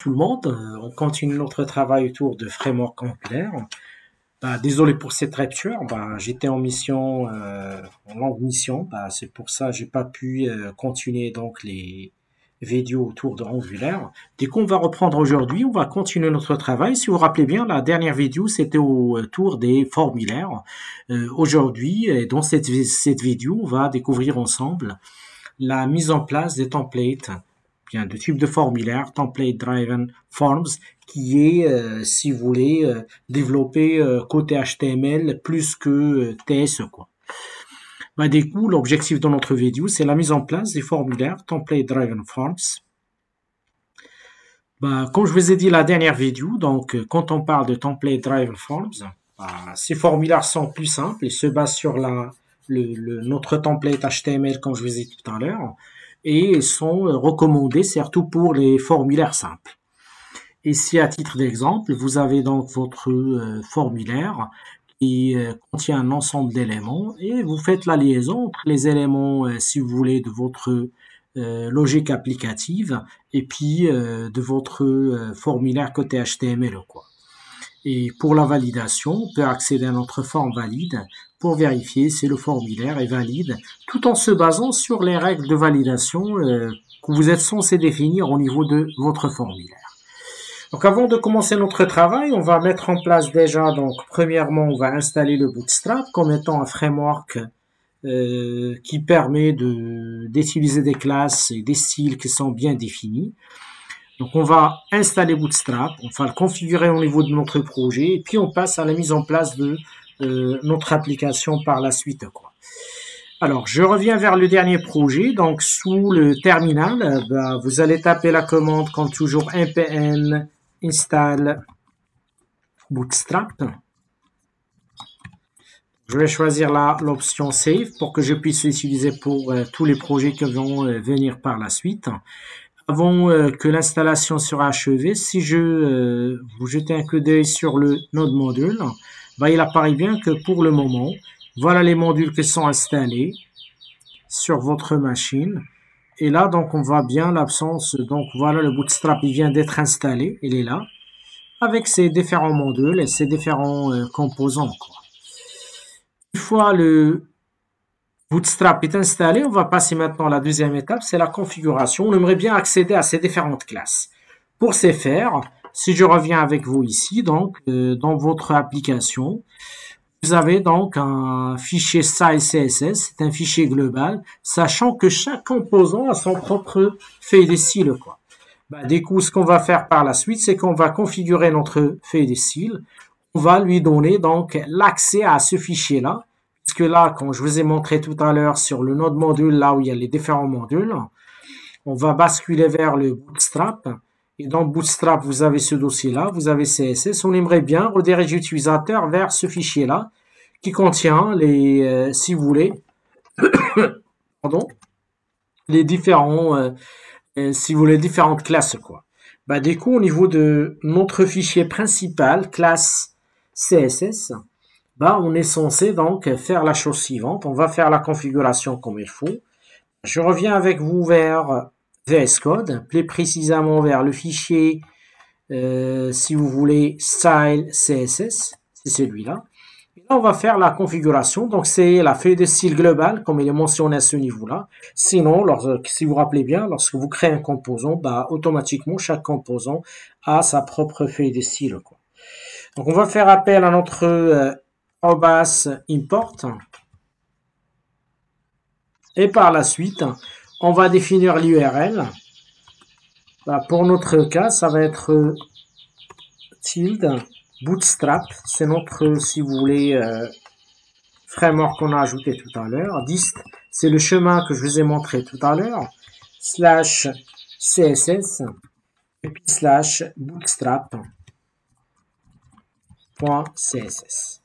tout le monde. On continue notre travail autour de framework Angular. Désolé pour cette rupture. J'étais en mission, en longue mission. C'est pour ça que j'ai pas pu continuer donc les vidéos autour de Angular. Dès qu'on va reprendre aujourd'hui, on va continuer notre travail. Si vous vous rappelez bien, la dernière vidéo, c'était autour des formulaires. Aujourd'hui, dans cette vidéo, on va découvrir ensemble la mise en place des templates, bien de type de formulaire, template driven forms, qui est, si vous voulez, développé côté HTML plus que TS, quoi. Du coup, l'objectif de notre vidéo, c'est la mise en place des formulaires template driven forms. Comme je vous ai dit la dernière vidéo, donc quand on parle de template driven forms, ces formulaires sont plus simples et se basent sur notre template HTML, comme je vous ai dit tout à l'heure, et sont recommandés surtout pour les formulaires simples. Ici, à titre d'exemple, vous avez donc votre formulaire qui contient un ensemble d'éléments et vous faites la liaison entre les éléments, si vous voulez, de votre logique applicative et puis de votre formulaire côté HTML, quoi. Et pour la validation, on peut accéder à notre forme valide pour vérifier si le formulaire est valide, tout en se basant sur les règles de validation que vous êtes censé définir au niveau de votre formulaire. Donc avant de commencer notre travail, on va mettre en place déjà, donc premièrement, on va installer le Bootstrap comme étant un framework qui permet d'utiliser des classes et des styles qui sont bien définis. Donc on va installer Bootstrap, on va le configurer au niveau de notre projet et puis on passe à la mise en place de notre application par la suite, quoi. Alors je reviens vers le dernier projet, donc sous le terminal, vous allez taper la commande comme toujours npm install Bootstrap. Je vais choisir l'option Save pour que je puisse l'utiliser pour tous les projets qui vont venir par la suite. Avant que l'installation sera achevée, si je vous jetez un coup d'œil sur le node module, il apparaît bien que pour le moment, voilà les modules qui sont installés sur votre machine. Et là, donc, on voit bien l'absence. Donc, voilà, le Bootstrap, il vient d'être installé. Il est là, avec ses différents modules et ses différents composants, quoi. Une fois le Bootstrap est installé, on va passer maintenant à la deuxième étape, c'est la configuration. On aimerait bien accéder à ces différentes classes. Pour ce faire, si je reviens avec vous ici, donc dans votre application, vous avez donc un fichier style CSS, c'est un fichier global, sachant que chaque composant a son propre feuille de style, quoi. Du coup, ce qu'on va faire par la suite, c'est qu'on va configurer notre feuille de style. On va lui donner donc l'accès à ce fichier-là. Parce que là, quand je vous ai montré tout à l'heure sur le node module, là où il y a les différents modules, on va basculer vers le Bootstrap. Et dans Bootstrap, vous avez ce dossier-là, vous avez CSS. On aimerait bien rediriger l'utilisateur vers ce fichier-là qui contient les, si vous voulez, pardon, les différents, si vous voulez, différentes classes, quoi. Du coup, au niveau de notre fichier principal, classe CSS, on est censé donc faire la chose suivante. On va faire la configuration comme il faut. Je reviens avec vous vers VS Code, plus précisément vers le fichier, si vous voulez, style CSS, c'est celui-là. Et là, on va faire la configuration. Donc, c'est la feuille de style globale, comme il est mentionné à ce niveau-là. Sinon, si vous vous rappelez bien, lorsque vous créez un composant, automatiquement, chaque composant a sa propre feuille de style, quoi. Donc, on va faire appel à notre import et par la suite on va définir l'URL. Pour notre cas, ça va être tilde bootstrap, c'est notre, si vous voulez, framework qu'on a ajouté tout à l'heure. Dist, c'est le chemin que je vous ai montré tout à l'heure, slash css et puis slash bootstrap.css.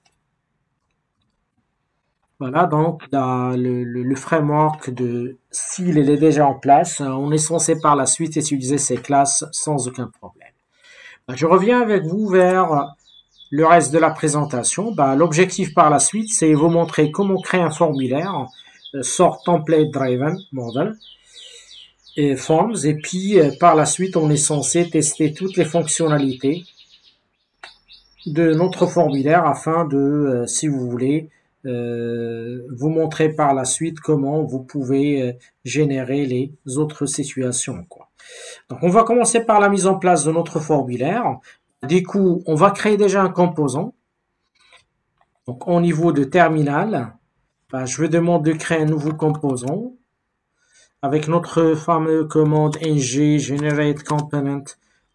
Voilà, donc le framework de style il est déjà en place. On est censé par la suite utiliser ces classes sans aucun problème. Je reviens avec vous vers le reste de la présentation. L'objectif par la suite, c'est vous montrer comment créer un formulaire sort template driven model. Forms et puis par la suite on est censé tester toutes les fonctionnalités de notre formulaire afin de, si vous voulez, vous montrer par la suite comment vous pouvez générer les autres situations, quoi. Donc on va commencer par la mise en place de notre formulaire. Du coup, on va créer déjà un composant. Donc au niveau de terminal, je vais demander de créer un nouveau composant avec notre fameux commande ng generate component.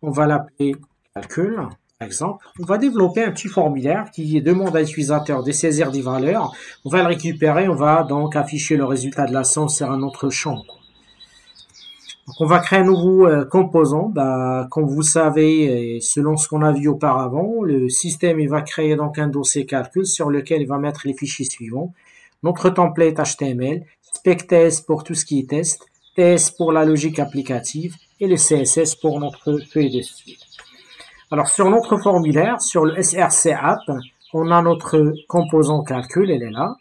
On va l'appeler calcul, par exemple. On va développer un petit formulaire qui demande à l'utilisateur de saisir des valeurs. On va le récupérer, on va donc afficher le résultat de la somme sur un autre champ. Donc on va créer un nouveau composant. Comme vous savez, selon ce qu'on a vu auparavant, le système il va créer donc un dossier calcul sur lequel il va mettre les fichiers suivants. Notre template HTML, spec-test pour tout ce qui est test, test pour la logique applicative et le CSS pour notre feuille de suite. Alors sur notre formulaire, sur le SRC app, on a notre composant calcul, elle est là.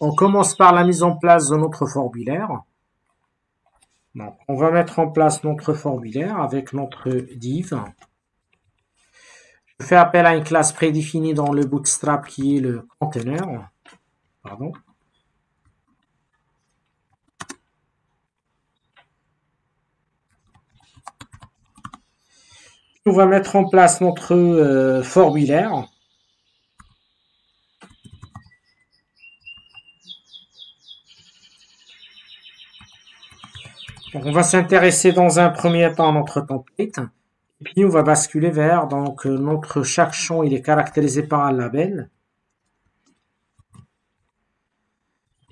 On commence par la mise en place de notre formulaire. Donc, on va mettre en place notre formulaire avec notre div. Je fais appel à une classe prédéfinie dans le Bootstrap qui est le container. Pardon. On va mettre en place notre formulaire. Donc, on va s'intéresser dans un premier temps à notre template. Et puis on va basculer vers donc chaque champ il est caractérisé par un label.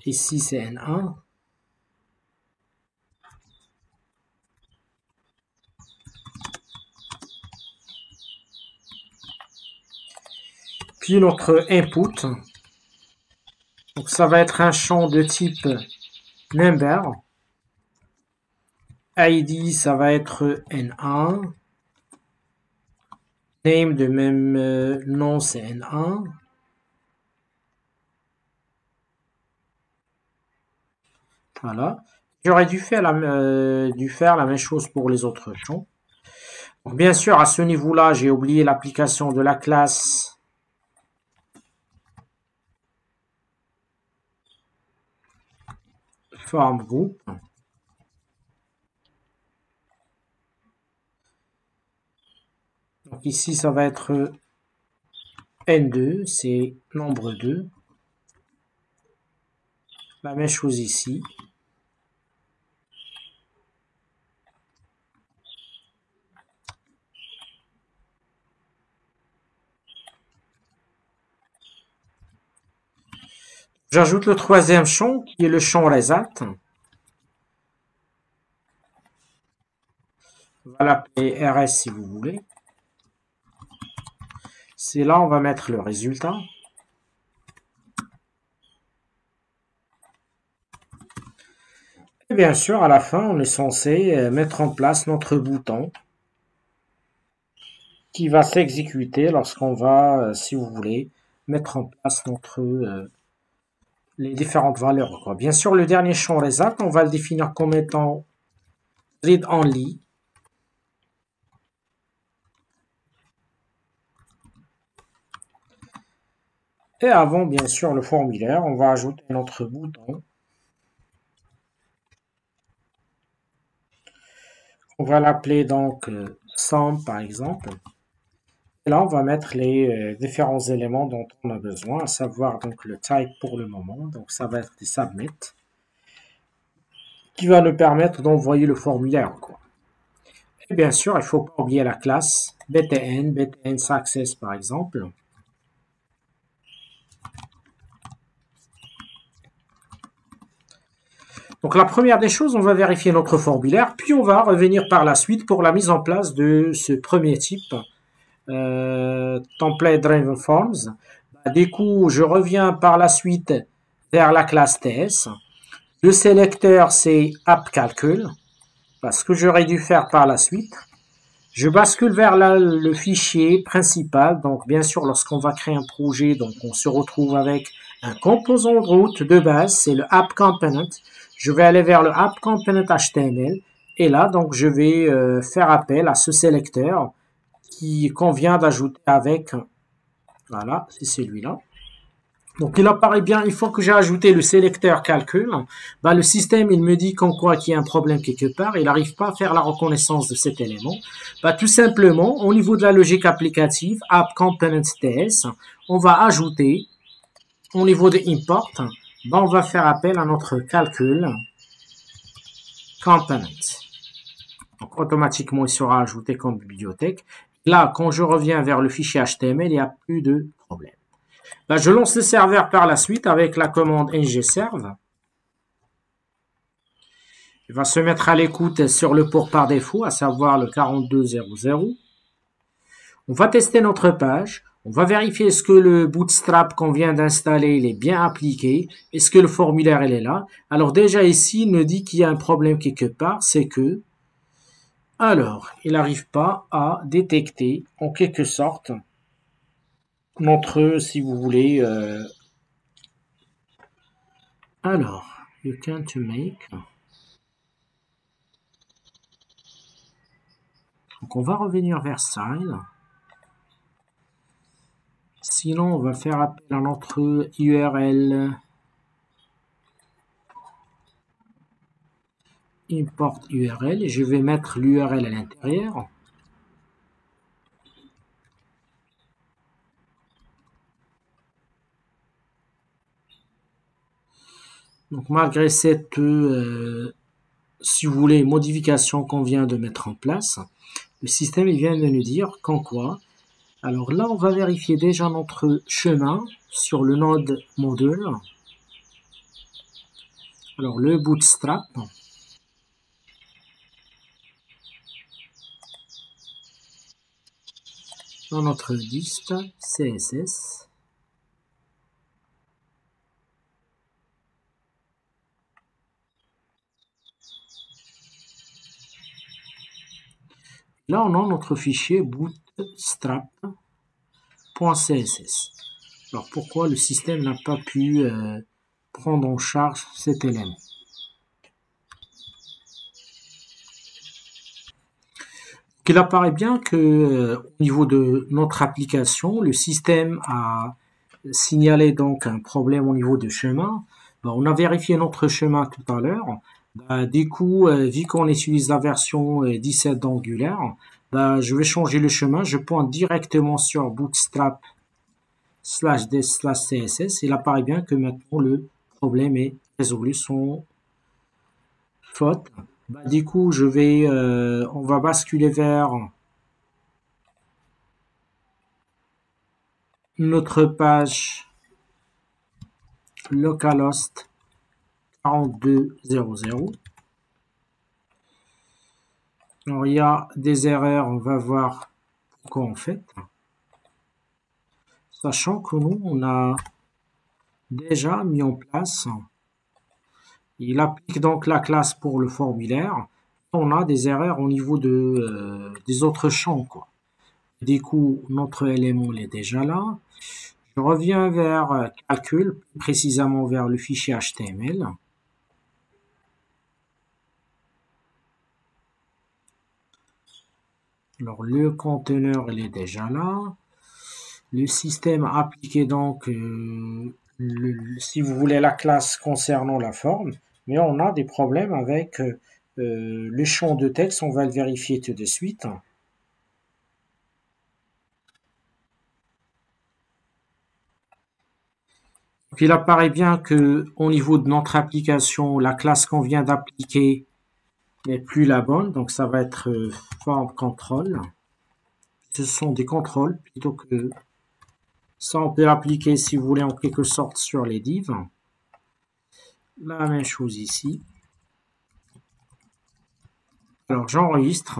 Ici c'est N1. Puis notre input. Donc ça va être un champ de type number. ID ça va être N1. Name de même nom c'est N1. Voilà. J'aurais dû faire la même chose pour les autres champs. Donc, bien sûr, à ce niveau-là, j'ai oublié l'application de la classe form group. Donc ici, ça va être N2, c'est nombre 2. La même chose ici. J'ajoute le troisième champ qui est le champ result. On va l'appeler RS si vous voulez. C'est là on va mettre le résultat. Et bien sûr, à la fin, on est censé mettre en place notre bouton qui va s'exécuter lorsqu'on va, si vous voulez, mettre en place les différentes valeurs, quoi. Bien sûr, le dernier champ result, on va le définir comme étant read only. Et avant, bien sûr, le formulaire, on va ajouter notre bouton. On va l'appeler donc Sum, par exemple. Et là, on va mettre les différents éléments dont on a besoin, à savoir donc le type pour le moment. Donc, ça va être des submit, qui va nous permettre d'envoyer le formulaire, quoi. Et bien sûr, il ne faut pas oublier la classe btn success, par exemple. Donc la première des choses, on va vérifier notre formulaire, puis on va revenir par la suite pour la mise en place de ce premier type, Template Driven Forms. Du coup, je reviens par la suite vers la classe TS. Le sélecteur, c'est AppCalcul, parce que j'aurais dû faire par la suite. Je bascule vers le fichier principal. Donc, bien sûr, lorsqu'on va créer un projet, donc on se retrouve avec un composant de route de base, c'est le App Component. je vais aller vers le App Component HTML et là, donc, je vais faire appel à ce sélecteur qu'on vient d'ajouter avec, voilà, c'est celui-là. Donc, il apparaît bien, une fois que j'ai ajouté le sélecteur calcul, bah, le système, il me dit qu'en quoi qu'il y a un problème quelque part, il n'arrive pas à faire la reconnaissance de cet élément. Bah, tout simplement, au niveau de la logique applicative, App Component TS, on va ajouter, au niveau de import, bah, on va faire appel à notre calcul component. Donc, automatiquement, il sera ajouté comme bibliothèque. Là, quand je reviens vers le fichier HTML, il n'y a plus de problème. Là, je lance le serveur par la suite avec la commande ngserve. Il va se mettre à l'écoute sur le port par défaut, à savoir le 4200. On va tester notre page. On va vérifier est-ce que le bootstrap qu'on vient d'installer il est bien appliqué. Est-ce que le formulaire il est là. Alors déjà ici, il me dit qu'il y a un problème quelque part. C'est que, alors, il n'arrive pas à détecter en quelque sorte notre, si vous voulez, alors, you can't make. Donc on va revenir vers style. Sinon, on va faire appel à notre URL import URL et je vais mettre l'URL à l'intérieur. Donc malgré cette, si vous voulez, modification qu'on vient de mettre en place, le système il vient de nous dire qu'en quoi. Alors là, on va vérifier déjà notre chemin sur le node module. Alors le bootstrap. Dans notre liste CSS. Là, on a notre fichier bootstrap.css. Alors, pourquoi le système n'a pas pu prendre en charge cet élément? Il apparaît bien que au niveau de notre application, le système a signalé donc un problème au niveau de chemin. Bon, on a vérifié notre chemin tout à l'heure. Du coup, vu qu'on utilise la version 17 d'Angular, je vais changer le chemin. Je pointe directement sur bootstrap/des/css. Il apparaît bien que maintenant le problème est résolu sans faute. Du coup, on va basculer vers notre page localhost 4200. Alors, il y a des erreurs, on va voir pourquoi en fait. Sachant que nous, on a déjà mis en place, il applique donc la classe pour le formulaire. On a des erreurs au niveau des autres champs, quoi. Du coup, notre élément est déjà là. Je reviens vers calcul, plus précisément vers le fichier HTML. Alors, le conteneur, il est déjà là. Le système a appliqué donc, si vous voulez, la classe concernant la forme. Mais on a des problèmes avec le champ de texte. On va le vérifier tout de suite. Donc, il apparaît bien que au niveau de notre application, la classe qu'on vient d'appliquer n'est plus la bonne. Donc, ça va être form control. Ce sont des contrôles plutôt que ça. On peut l'appliquer, si vous voulez, en quelque sorte sur les divs. La même chose ici. Alors, j'enregistre.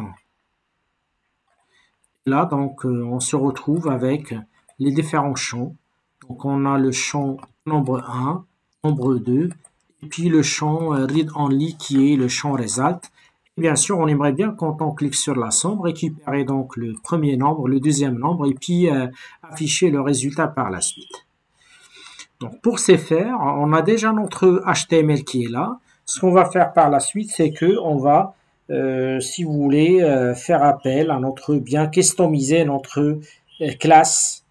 Là, donc, on se retrouve avec les différents champs. Donc, on a le champ nombre 1, nombre 2, et puis le champ read only qui est le champ result. Et bien sûr, on aimerait bien, quand on clique sur la somme, récupérer donc le premier nombre, le deuxième nombre, et puis afficher le résultat par la suite. Donc, pour ce faire, on a déjà notre HTML qui est là. Ce qu'on va faire par la suite, c'est que on va, si vous voulez, faire appel à notre, bien customiser notre classe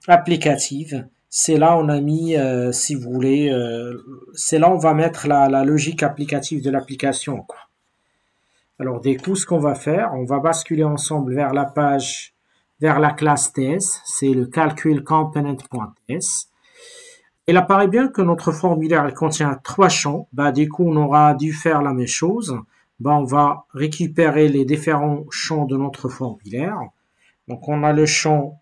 applicative. C'est là on a mis, si vous voulez, c'est là on va mettre la logique applicative de l'application, quoi. Alors, du coup, ce qu'on va faire, on va basculer ensemble vers la page, vers la classe TS, c'est le calcul component.ts. Il apparaît bien que notre formulaire contient 3 champs. Bah, du coup, on aura dû faire la même chose. Bah, on va récupérer les différents champs de notre formulaire. Donc, on a le champ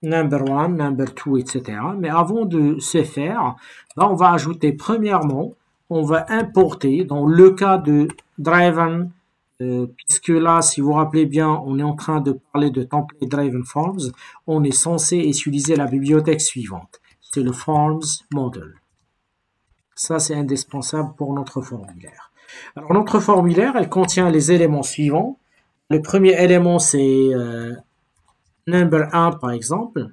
number 1, number 2, etc. Mais avant de se faire, bah, on va ajouter premièrement, on va importer, dans le cas de Driven, puisque là, si vous vous rappelez bien, on est en train de parler de Template Driven Forms, on est censé utiliser la bibliothèque suivante. C'est le Forms Model. Ça, c'est indispensable pour notre formulaire. Alors, notre formulaire, elle contient les éléments suivants. Le premier élément, c'est number 1, par exemple.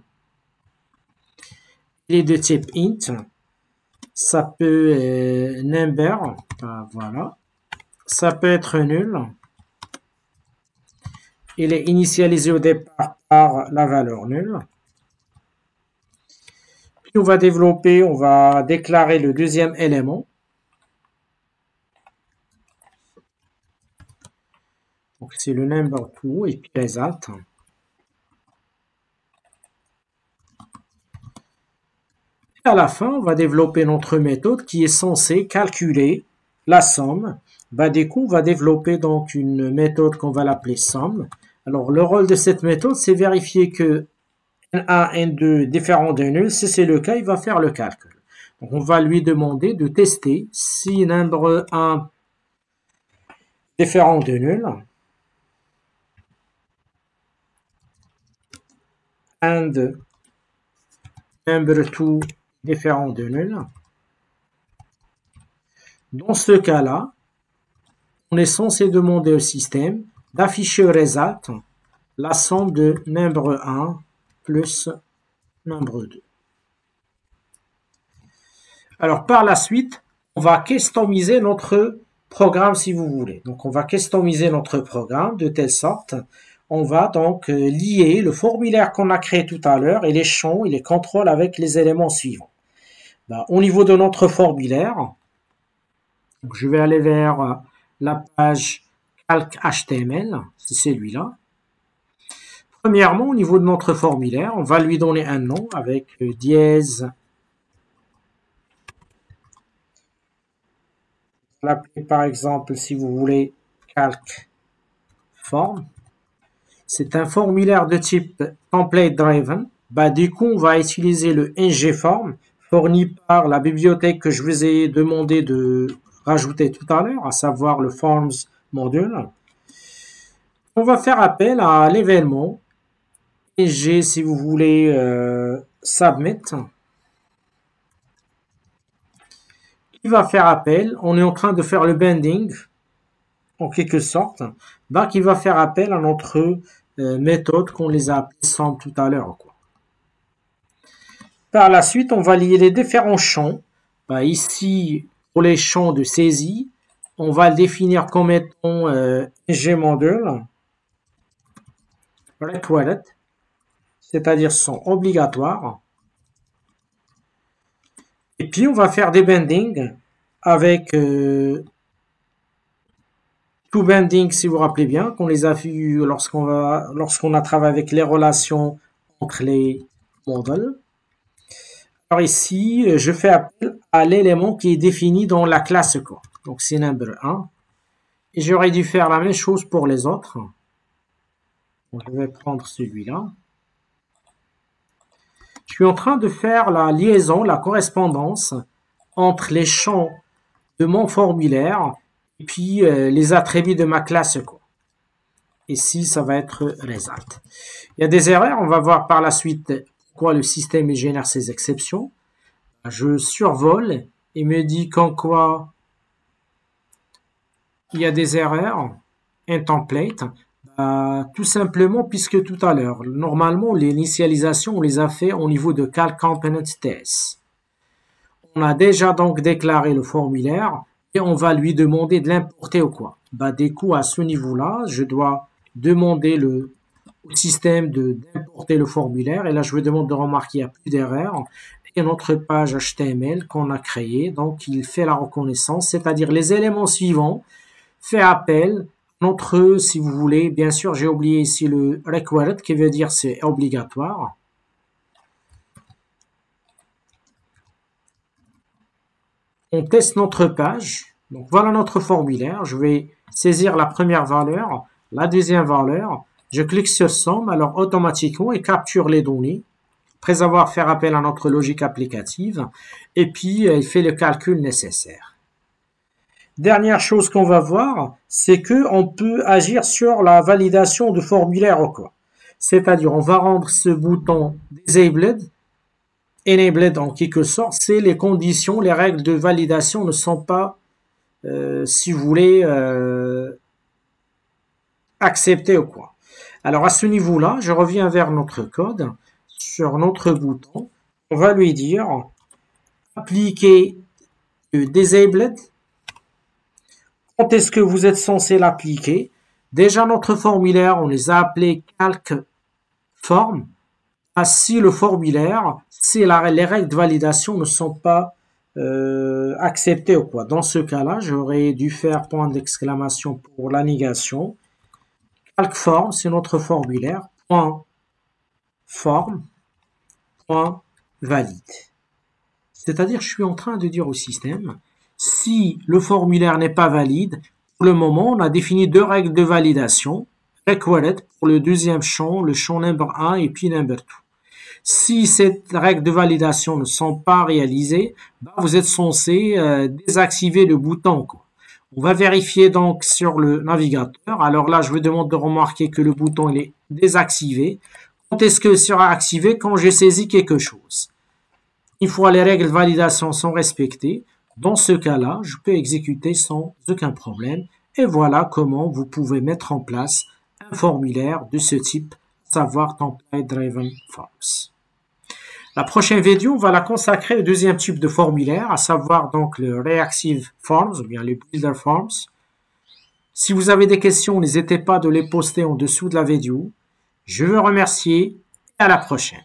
Il est de type int. Ça peut number, voilà. Ça peut être nul. Il est initialisé au départ par la valeur nulle. Puis on va développer, on va déclarer le deuxième élément. Donc c'est le number 2 et puis result. Et à la fin, on va développer notre méthode qui est censée calculer la somme. Bah, du coup, on va développer donc une méthode qu'on va l'appeler somme. Alors, le rôle de cette méthode, c'est vérifier que N1, N2 différent de nul. Si c'est le cas, il va faire le calcul. Donc, on va lui demander de tester si number 1 différent de nul and number 2 différent de nul. Dans ce cas-là, on est censé demander au système d'afficher au result la somme de number 1 plus number 2. Alors, par la suite, on va customiser notre programme si vous voulez. Donc, on va customiser notre programme de telle sorte, on va donc lier le formulaire qu'on a créé tout à l'heure et les champs et les contrôles avec les éléments suivants. Ben, au niveau de notre formulaire, donc je vais aller vers la page calc HTML, c'est celui-là. Premièrement, au niveau de notre formulaire, on va lui donner un nom avec dièse. L'appeler par exemple, si vous voulez, calc form. C'est un formulaire de type template driven. Bah, du coup, on va utiliser le ngForm fourni par la bibliothèque que je vous ai demandé de rajouter tout à l'heure, à savoir le Forms Module. On va faire appel à l'événement ng, si vous voulez, submit. Il va faire appel, on est en train de faire le binding, en quelque sorte, donc il va faire appel à notre méthode qu'on les a appelées somme tout à l'heure. Par la suite, on va lier les différents champs. Bah, ici, pour les champs de saisie, on va le définir comme étant ngModule required, c'est-à-dire sont obligatoires. Et puis, on va faire des bindings avec tout binding, si vous vous rappelez bien, qu'on les a vus lorsqu'on a travaillé avec les relations entre les modèles. Alors ici, je fais appel à l'élément qui est défini dans la classe core. Donc c'est number 1. Et j'aurais dû faire la même chose pour les autres. Donc, je vais prendre celui-là. Je suis en train de faire la liaison, la correspondance entre les champs de mon formulaire et puis les attributs de ma classe core. Ici, ça va être result. Il y a des erreurs, on va voir par la suite pourquoi le système génère ces exceptions. Je survole et me dit qu'en quoi il y a des erreurs, un template. Tout simplement puisque tout à l'heure, normalement, l'initialisation, on les a fait au niveau de calc component TS. On a déjà donc déclaré le formulaire et on va lui demander de l'importer ou quoi. Bah, du coup, à ce niveau-là, je dois demander au système d'importer le formulaire et là, je lui demande de remarquer qu'il n'y a plus d'erreur et notre page HTML qu'on a créée. Donc, il fait la reconnaissance, c'est-à-dire les éléments suivants fait appel notre, si vous voulez, bien sûr, j'ai oublié ici le required qui veut dire c'est obligatoire. On teste notre page. Donc voilà notre formulaire. Je vais saisir la première valeur, la deuxième valeur. Je clique sur Somme, alors automatiquement, il capture les données après avoir fait appel à notre logique applicative et puis il fait le calcul nécessaire. Dernière chose qu'on va voir, c'est qu'on peut agir sur la validation du formulaire ou quoi. C'est-à-dire, on va rendre ce bouton disabled, enabled en quelque sorte, c'est les conditions, les règles de validation ne sont pas, si vous voulez, acceptées ou quoi. Alors à ce niveau-là, je reviens vers notre code, sur notre bouton, on va lui dire appliquer le disabled. Quand est-ce que vous êtes censé l'appliquer? Déjà, notre formulaire, on les a appelés calc form. Si le formulaire, si les règles de validation ne sont pas acceptées ou quoi. Dans ce cas-là, j'aurais dû faire point d'exclamation pour la négation. Calc form, c'est notre formulaire. Point form, point valide. C'est-à-dire, je suis en train de dire au système, si le formulaire n'est pas valide, pour le moment, on a défini deux règles de validation. Required pour le deuxième champ, le champ number 1 et puis number 2. Si ces règles de validation ne sont pas réalisées, vous êtes censé désactiver le bouton. On va vérifier donc sur le navigateur. Alors là, je vous demande de remarquer que le bouton il est désactivé. Quand est-ce que sera activé? Quand j'ai saisi quelque chose. Une fois les règles de validation sont respectées, dans ce cas-là, je peux exécuter sans aucun problème. Et voilà comment vous pouvez mettre en place un formulaire de ce type, à savoir Template Driven Forms. La prochaine vidéo, on va la consacrer au deuxième type de formulaire, à savoir donc le Reactive Forms, ou bien les Builder Forms. Si vous avez des questions, n'hésitez pas de les poster en dessous de la vidéo. Je vous remercie et à la prochaine.